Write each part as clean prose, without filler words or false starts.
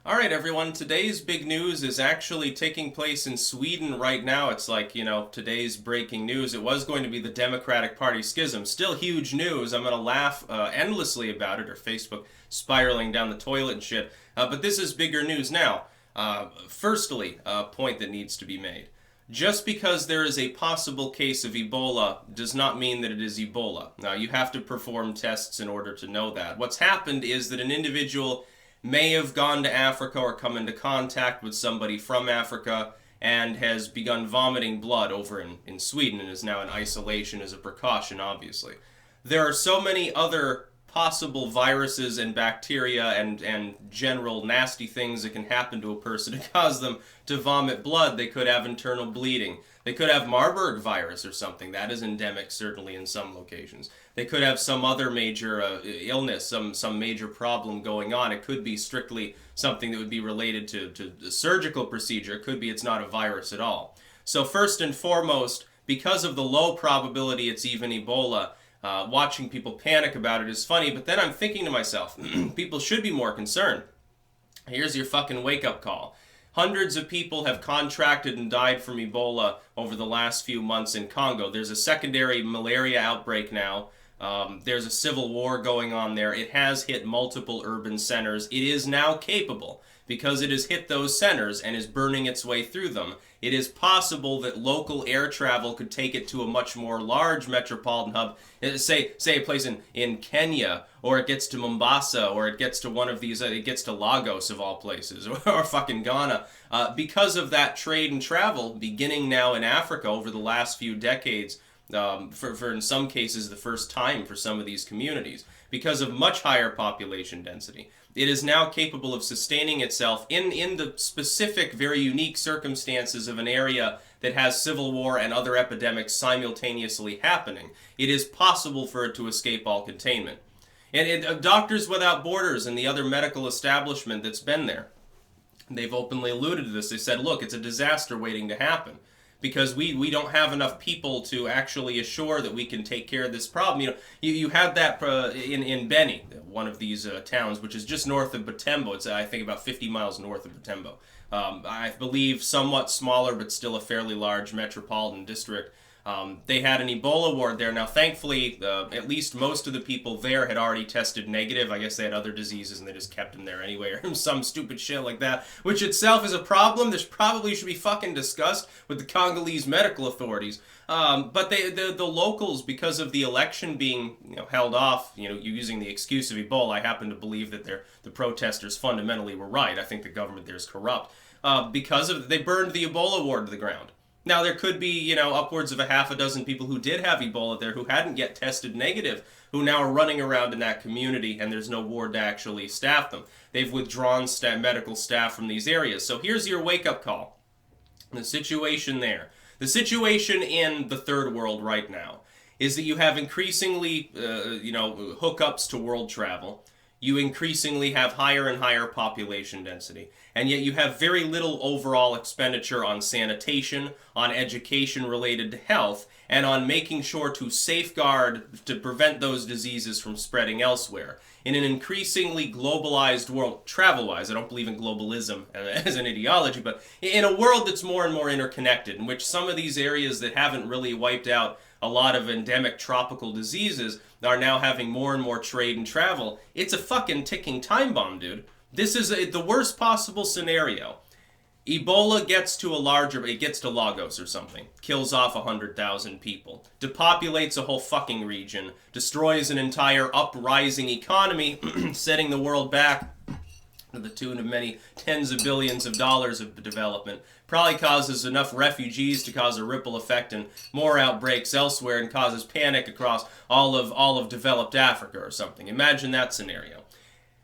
All right, everyone. Today's big news is actually taking place in Sweden right now. It's like, today's breaking news. It was going to be the Democratic Party schism. Still huge news. I'm going to laugh endlessly about it, or Facebook spiraling down the toilet and shit. But this is bigger news now. Firstly, a point that needs to be made. Just because there is a possible case of Ebola does not mean that it is Ebola. Now, you have to perform tests in order to know that. What's happened is that an individual may have gone to Africa or come into contact with somebody from Africa and has begun vomiting blood over in Sweden and is now in isolation as a precaution, obviously. There are so many other possible viruses and bacteria and general nasty things that can happen to a person to cause them to vomit blood. They could have internal bleeding. They could have Marburg virus or something. That is endemic, certainly, in some locations. They could have some other major illness, some major problem going on. It could be strictly something that would be related to the surgical procedure. It could be it's not a virus at all. So first and foremost, because of the low probability it's even Ebola, watching people panic about it is funny, but then I'm thinking to myself, people should be more concerned. Here's your fucking wake-up call. Hundreds of people have contracted and died from Ebola over the last few months in Congo. There's a secondary malaria outbreak now. There's a civil war going on there. It has hit multiple urban centers. It is now capable, because it has hit those centers and is burning its way through them. It is possible that local air travel could take it to a much more large metropolitan hub. Say a place in Kenya, or it gets to Mombasa, or it gets to one of these, it gets to Lagos of all places, or fucking Ghana. Because of that trade and travel, beginning now in Africa over the last few decades, for in some cases the first time for some of these communities, because of much higher population density. It is now capable of sustaining itself in the specific, very unique circumstances of an area that has civil war and other epidemics simultaneously happening. It is possible for it to escape all containment. And Doctors Without Borders and the other medical establishment that's been there, they've openly alluded to this. They said, look, it's a disaster waiting to happen, because we don't have enough people to actually assure that we can take care of this problem. You had that in Beni, one of these towns, which is just north of Butembo. It's, I think, about 50 miles north of Butembo. I believe somewhat smaller, but still a fairly large metropolitan district. They had an Ebola ward there. Now, thankfully, at least most of the people there had already tested negative. I guess they had other diseases and they just kept them there anyway, or some stupid shit like that, which itself is a problem. This probably should be fucking discussed with the Congolese medical authorities. But the locals, because of the election being held off, using the excuse of Ebola, I happen to believe that the protesters fundamentally were right. I think the government there is corrupt. They burned the Ebola ward to the ground. Now, there could be, upwards of a half a dozen people who did have Ebola there who hadn't yet tested negative, who now are running around in that community, and there's no ward to actually staff them. They've withdrawn medical staff from these areas. So here's your wake-up call. The situation there. The situation in the third world right now is that you have increasingly, hookups to world travel. You increasingly have higher and higher population density, and yet you have very little overall expenditure on sanitation, on education related to health, and on making sure to safeguard, to prevent those diseases from spreading elsewhere. In an increasingly globalized world, travel-wise, I don't believe in globalism as an ideology, but in a world that's more and more interconnected, in which some of these areas that haven't really wiped out a lot of endemic tropical diseases are now having more and more trade and travel. It's a fucking ticking time bomb, dude. This is the worst possible scenario. Ebola gets to it gets to Lagos or something, kills off 100,000 people, depopulates a whole fucking region, destroys an entire uprising economy, setting the world back to the tune of many tens of billions of dollars of development, probably causes enough refugees to cause a ripple effect and more outbreaks elsewhere, and causes panic across all of developed Africa or something. Imagine that scenario.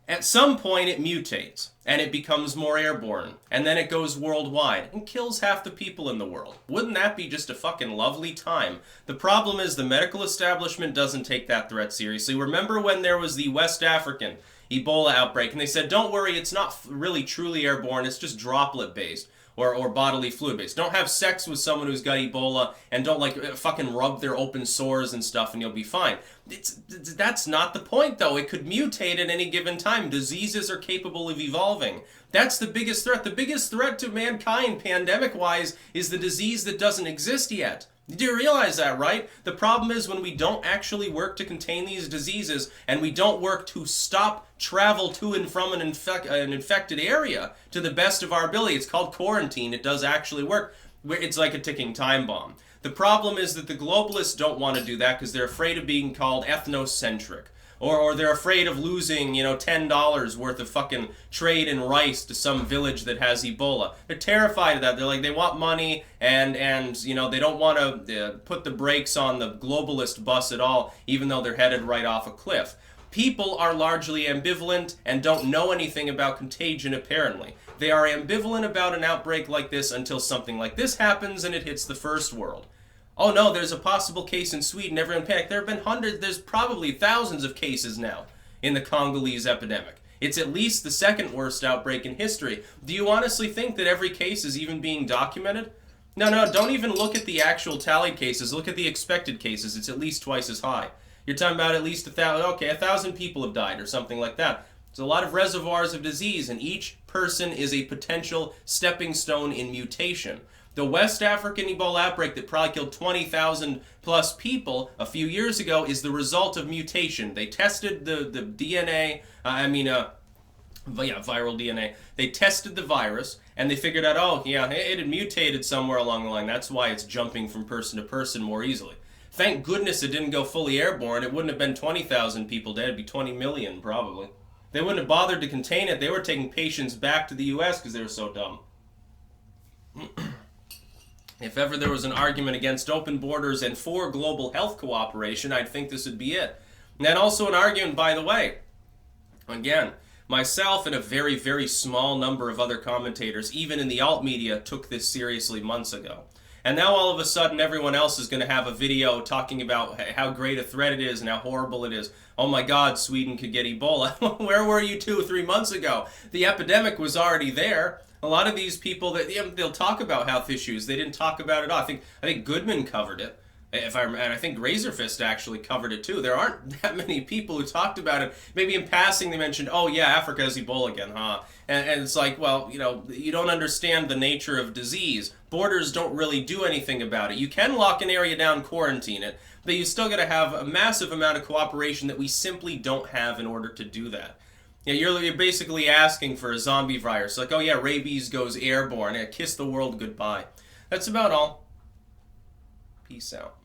At some point it mutates, and it becomes more airborne, and then it goes worldwide, and kills half the people in the world. Wouldn't that be just a fucking lovely time? The problem is the medical establishment doesn't take that threat seriously. Remember when there was the West African Ebola outbreak, and they said, don't worry, it's not really truly airborne, it's just droplet-based. or bodily fluid based. Don't have sex with someone who's got Ebola, and don't like fucking rub their open sores and stuff, and you'll be fine. That's not the point, though. It could mutate at any given time. Diseases are capable of evolving. That's the biggest threat. The biggest threat to mankind, pandemic-wise, is the disease that doesn't exist yet. Do you realize that, right? The problem is when we don't actually work to contain these diseases, and we don't work to stop travel to and from an infected area to the best of our ability. It's called quarantine. It does actually work. It's like a ticking time bomb. The problem is that the globalists don't want to do that because they're afraid of being called ethnocentric. Or they're afraid of losing, $10 worth of fucking trade in rice to some village that has Ebola. They're terrified of that. They're like, they want money, and they don't want to put the brakes on the globalist bus at all, even though they're headed right off a cliff. People are largely ambivalent and don't know anything about contagion, apparently. They are ambivalent about an outbreak like this until something like this happens and it hits the first world. Oh no, there's a possible case in Sweden, everyone panicked. There have been hundreds, there's probably thousands of cases now in the Congolese epidemic. It's at least the second worst outbreak in history. Do you honestly think that every case is even being documented? No, don't even look at the actual tallied cases. Look at the expected cases. It's at least twice as high. You're talking about at least 1,000, okay, 1,000 people have died or something like that. There's a lot of reservoirs of disease, and each person is a potential stepping stone in mutation. The West African Ebola outbreak that probably killed 20,000 plus people a few years ago is the result of mutation. They tested the DNA, viral DNA. They tested the virus, and they figured out, oh, yeah, it had mutated somewhere along the line. That's why it's jumping from person to person more easily. Thank goodness it didn't go fully airborne. It wouldn't have been 20,000 people dead. It'd be 20 million, probably. They wouldn't have bothered to contain it. They were taking patients back to the U.S. because they were so dumb. If ever there was an argument against open borders and for global health cooperation, I'd think this would be it. And then also an argument, by the way, again, myself and a very, very small number of other commentators, even in the alt media, took this seriously months ago. And now all of a sudden everyone else is going to have a video talking about how great a threat it is and how horrible it is. Oh my God, Sweden could get Ebola. Where were you 2 or 3 months ago? The epidemic was already there. A lot of these people, they'll talk about health issues. They didn't talk about it all. I think Goodman covered it. And I think Razorfist actually covered it too. There aren't that many people who talked about it. Maybe in passing they mentioned, oh yeah, Africa has Ebola again, huh? And it's like, well, you don't understand the nature of disease. Borders don't really do anything about it. You can lock an area down, quarantine it, but you still got to have a massive amount of cooperation that we simply don't have in order to do that. You're basically asking for a zombie virus. Like, oh yeah, rabies goes airborne. Kiss the world goodbye. That's about all. Peace out.